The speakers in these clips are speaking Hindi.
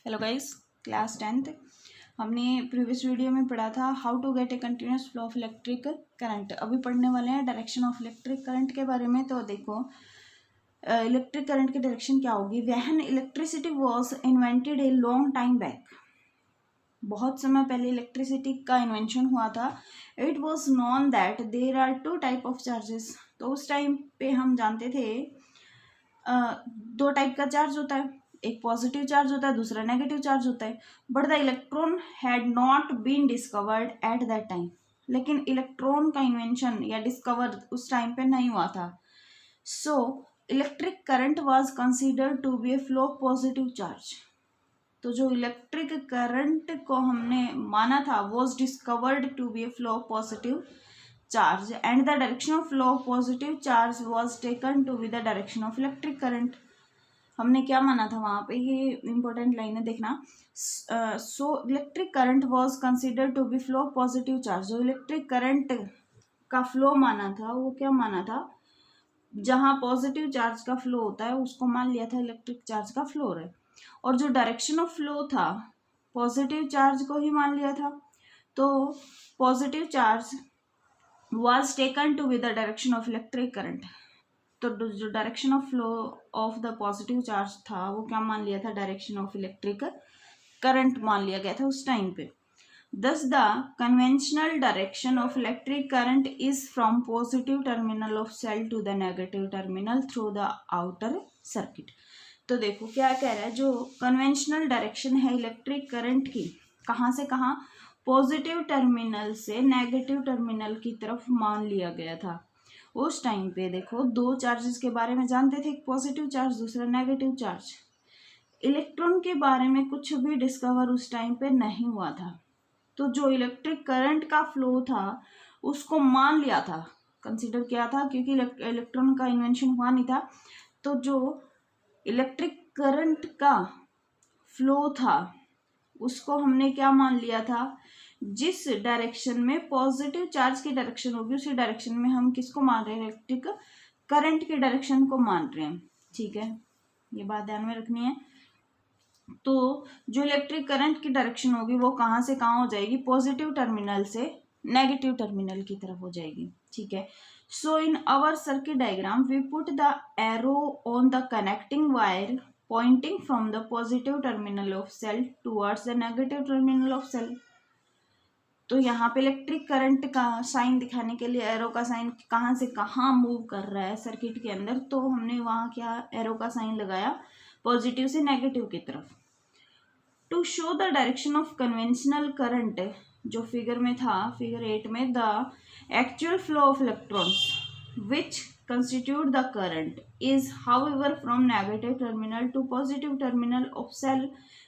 Hello guys, class 10th। हमने प्रीवियस वीडियो में पढ़ा था how to get a continuous flow of electric current. अभी पढ़ने वाले हैं डायरेक्शन ऑफ इलेक्ट्रिक करंट के बारे में। तो देखो, इलेक्ट्रिक करंट की डायरेक्शन क्या होगी। When electricity was invented a long time back, बहुत समय पहले इलेक्ट्रिसिटी का इन्वेंशन हुआ था। It was known that there are two type of charges. तो उस टाइम पे हम जानते थे दो टाइप का चार्ज होता है, एक पॉजिटिव चार्ज होता है, दूसरा नेगेटिव चार्ज होता है। But the electron had not been discovered at that time. लेकिन इलेक्ट्रॉन का इन्वेंशन या डिस्कवर उस टाइम पे नहीं हुआ था। So electric current was considered to be a flow of positive charge. तो जो इलेक्ट्रिक करंट को हमने माना था was discovered to be a flow of positive charge and the direction of flow of positive charge was taken to be the direction of electric current। हमने क्या माना था वहां पे, ये इंपॉर्टेंट लाइन है देखना। So electric current was considered to be flow of positive charge. जो इलेक्ट्रिक करंट का फ्लो माना था वो क्या माना था, जहां पॉजिटिव चार्ज का फ्लो होता है उसको मान लिया था इलेक्ट्रिक चार्ज का फ्लो है। और जो डायरेक्शन ऑफ फ्लो था पॉजिटिव चार्ज को ही मान लिया था। तो positive charge was taken to be the direction of electric current। तो जो direction of flow of the positive charge था वो क्या मान लिया था, डायरेक्शन ऑफ इलेक्ट्रिक करंट मान लिया गया था उस टाइम पे। Thus the conventional direction of electric current is from positive terminal of cell to the negative terminal through the outer circuit। तो देखो क्या कह रहा है, जो कन्वेंशनल डायरेक्शन है इलेक्ट्रिक करंट की, कहाँ से कहाँ, पॉजिटिव टर्मिनल से नेगेटिव टर्मिनल की तरफ मान लिया गया था उस टाइम पे। देखो, दो चार्जेस के बारे में जानते थे, एक पॉजिटिव चार्ज दूसरा नेगेटिव चार्ज। इलेक्ट्रॉन के बारे में कुछ भी डिस्कवर उस टाइम पे नहीं हुआ था। तो जो इलेक्ट्रिक करंट का फ्लो था उसको मान लिया था, कंसिडर किया था, क्योंकि इलेक्ट्रॉन का इन्वेंशन हुआ नहीं था। तो जो इलेक्ट्रिक करंट का फ्लो था उसको हमने क्या मान लिया था, जिस डायरेक्शन में पॉजिटिव चार्ज की डायरेक्शन होगी उसी डायरेक्शन में हम किसको मान रहे हैं, इलेक्ट्रिक करंट की डायरेक्शन को मान रहे हैं। ठीक है, ये बात ध्यान में रखनी है। तो जो इलेक्ट्रिक करंट की डायरेक्शन होगी वो कहाँ से कहाँ हो जाएगी, पॉजिटिव टर्मिनल से नेगेटिव टर्मिनल की तरफ हो जाएगी। ठीक है, so in our circuit diagram we put the arrow on the connecting wire pointing from the positive terminal of cell towards the negative terminal of cell। तो यहाँ पे इलेक्ट्रिक करंट का साइन दिखाने के लिए एरो का साइन कहाँ से कहाँ मूव कर रहा है सर्किट के अंदर, तो हमने वहाँ क्या एरो का साइन लगाया, पॉजिटिव से नेगेटिव की तरफ। To show the direction of conventional current, जो फिगर में था, फिगर 8 में, the actual flow of electrons which constitute the current is however from negative terminal to positive terminal of cell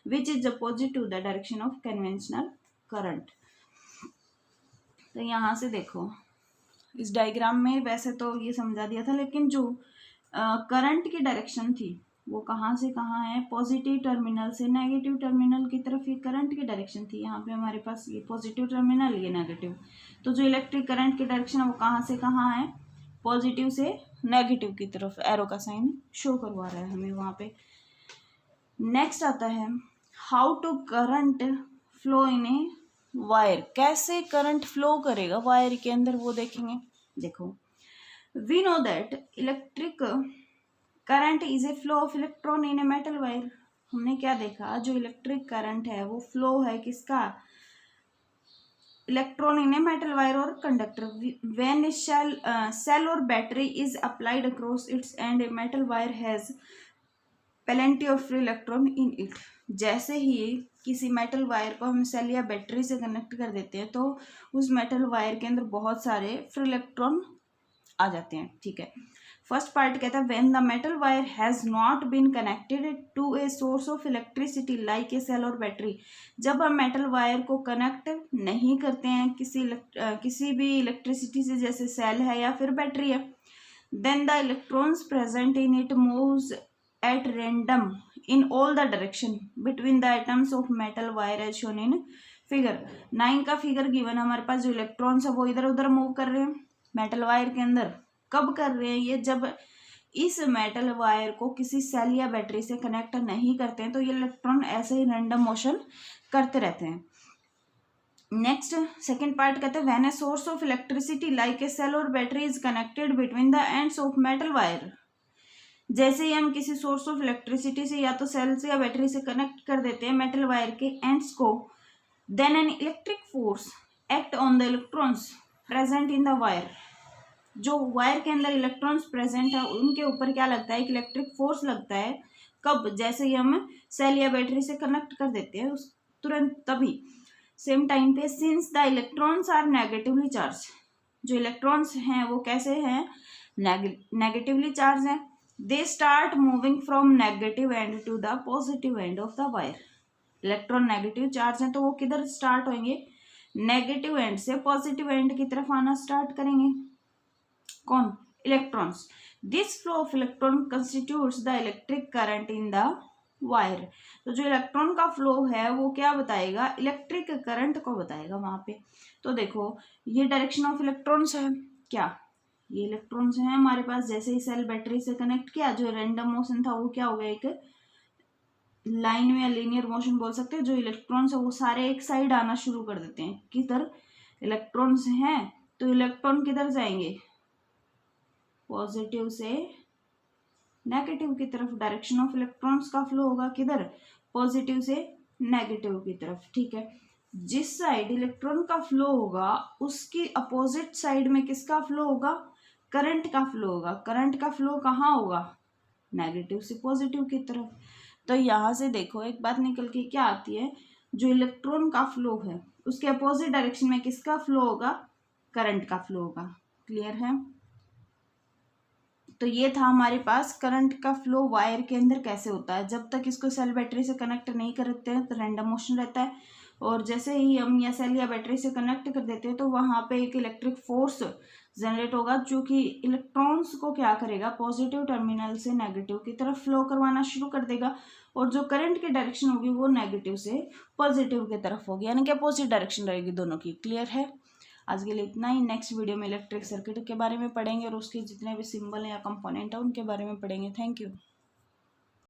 which is opposite to the direction of conventional current। तो यहाँ से देखो, इस डायग्राम में वैसे तो ये समझा दिया था, लेकिन जो करंट की डायरेक्शन थी वो कहाँ से कहाँ है, पॉजिटिव टर्मिनल से नेगेटिव टर्मिनल की तरफ। ये करंट की डायरेक्शन थी, यहाँ पे हमारे पास ये पॉजिटिव टर्मिनल, ये नेगेटिव। तो जो इलेक्ट्रिक करंट की डायरेक्शन है वो कहाँ से कहाँ है, पॉजिटिव से नेगेटिव की तरफ। एरो का साइन शो करवा रहा है हमें वहाँ पे। नेक्स्ट आता है how to current flow in a wire. कैसे करंट फ्लो करेगा वायर के अंदर वो देखेंगे। देखो, we know that electric current is a flow of electron in a metal wire. हमने क्या देखा, जो इलेक्ट्रिक करंट है वो फ्लो है किसका, electron in a metal wire और कंडक्टर। व्हेन सेल और battery is applied across its and A metal wire has plenty of free electron in it. जैसे ही किसी मेटल वायर को हम सेल या बैटरी से कनेक्ट कर देते हैं तो उस मेटल वायर के अंदर बहुत सारे फ्री इलेक्ट्रॉन आ जाते हैं। ठीक है, फर्स्ट पार्ट कहता है when the metal wire has not been connected to a source of electricity like a cell और बैटरी। जब हम मेटल वायर को कनेक्ट नहीं करते हैं किसी भी इलेक्ट्रिसिटी से, जैसे सेल है या फिर बैटरी है, then the electrons present in it moves at random in all the direction between the atoms of metal wire as shown in figure 9 का फिगर गिवन। हमारे पास जो इलेक्ट्रॉन्स है वो इधर उधर मूव कर रहे हैं मेटल वायर के अंदर। कब कर रहे हैं ये, जब इस मेटल वायर को किसी सेल या बैटरी से कनेक्ट नहीं करते हैं तो ये इलेक्ट्रॉन ऐसे ही रैंडम मोशन करते रहते हैं। नेक्स्ट सेकेंड पार्ट कहते हैं when a source of electricity like a cell और battery is connected between the ends of metal wire. जैसे ही हम किसी सोर्स ऑफ इलेक्ट्रिसिटी से या तो सेल से या बैटरी से कनेक्ट कर देते हैं मेटल वायर के एंड्स को, then an electric force act on the electrons present in the wire. जो वायर के अंदर इलेक्ट्रॉन्स प्रेजेंट है उनके ऊपर क्या लगता है, एक इलेक्ट्रिक फोर्स लगता है। कब? जैसे ही हम सेल या बैटरी से कनेक्ट कर देते हैं उस तुरंत तभी सेम टाइम पे, since the electrons are negatively charge. जो इलेक्ट्रॉन्स हैं वो कैसे हैं? नेगेटिवली चार्ज हैं। They start moving from negative end to the positive end of the wire. Electron negative charge हैं तो वो किधर स्टार्ट होंगे? नेगेटिव एंड से पॉजिटिव एंड की तरफ आना स्टार्ट करेंगे। कौन? Electrons. This flow of electron constitutes the electric current in the wire. तो जो इलेक्ट्रॉन का फ्लो है वो क्या बताएगा? इलेक्ट्रिक करंट को बताएगा वहां पे। तो देखो ये डायरेक्शन ऑफ इलेक्ट्रॉन्स है। क्या ये इलेक्ट्रॉन्स हैं हमारे पास? जैसे ही सेल बैटरी से कनेक्ट किया, जो रैंडम मोशन था वो क्या हो गया? एक लाइन में या लीनियर मोशन बोल सकते हैं। जो इलेक्ट्रॉन्स है वो सारे एक साइड आना शुरू कर देते हैं। किधर? इलेक्ट्रॉन्स हैं तो इलेक्ट्रॉन किधर जाएंगे? पॉजिटिव से नेगेटिव की तरफ। डायरेक्शन ऑफ इलेक्ट्रॉन्स का फ्लो होगा किधर? पॉजिटिव से नेगेटिव की तरफ। ठीक है, जिस साइड इलेक्ट्रॉन का फ्लो होगा उसकी अपोजिट साइड में किसका फ्लो होगा? करंट का फ्लो होगा। करंट का फ्लो कहाँ होगा? नेगेटिव से पॉजिटिव की तरफ। तो यहाँ से देखो एक बात निकल के क्या आती है, जो इलेक्ट्रॉन का फ्लो है उसके अपोजिट डायरेक्शन में किसका फ्लो होगा? करंट का फ्लो होगा। क्लियर है? तो ये था हमारे पास करंट का फ्लो वायर के अंदर कैसे होता है। जब तक इसको सेल बैटरी से कनेक्ट नहीं करते हैं तो रैंडम मोशन रहता है, और जैसे ही हम या सेल या बैटरी से कनेक्ट कर देते हैं तो वहाँ पे एक इलेक्ट्रिक फोर्स जनरेट होगा जो कि इलेक्ट्रॉन्स को क्या करेगा? पॉजिटिव टर्मिनल से नेगेटिव की तरफ फ्लो करवाना शुरू कर देगा, और जो करंट की डायरेक्शन होगी वो नेगेटिव से पॉजिटिव की तरफ होगी, यानी कि अपोजिट डायरेक्शन रहेगी दोनों की। क्लियर है? आज के लिए इतना ही। नेक्स्ट वीडियो में इलेक्ट्रिक सर्किट के बारे में पढ़ेंगे और उसके जितने भी सिंबल या कंपोनेंट है उनके बारे में पढ़ेंगे। Thank you.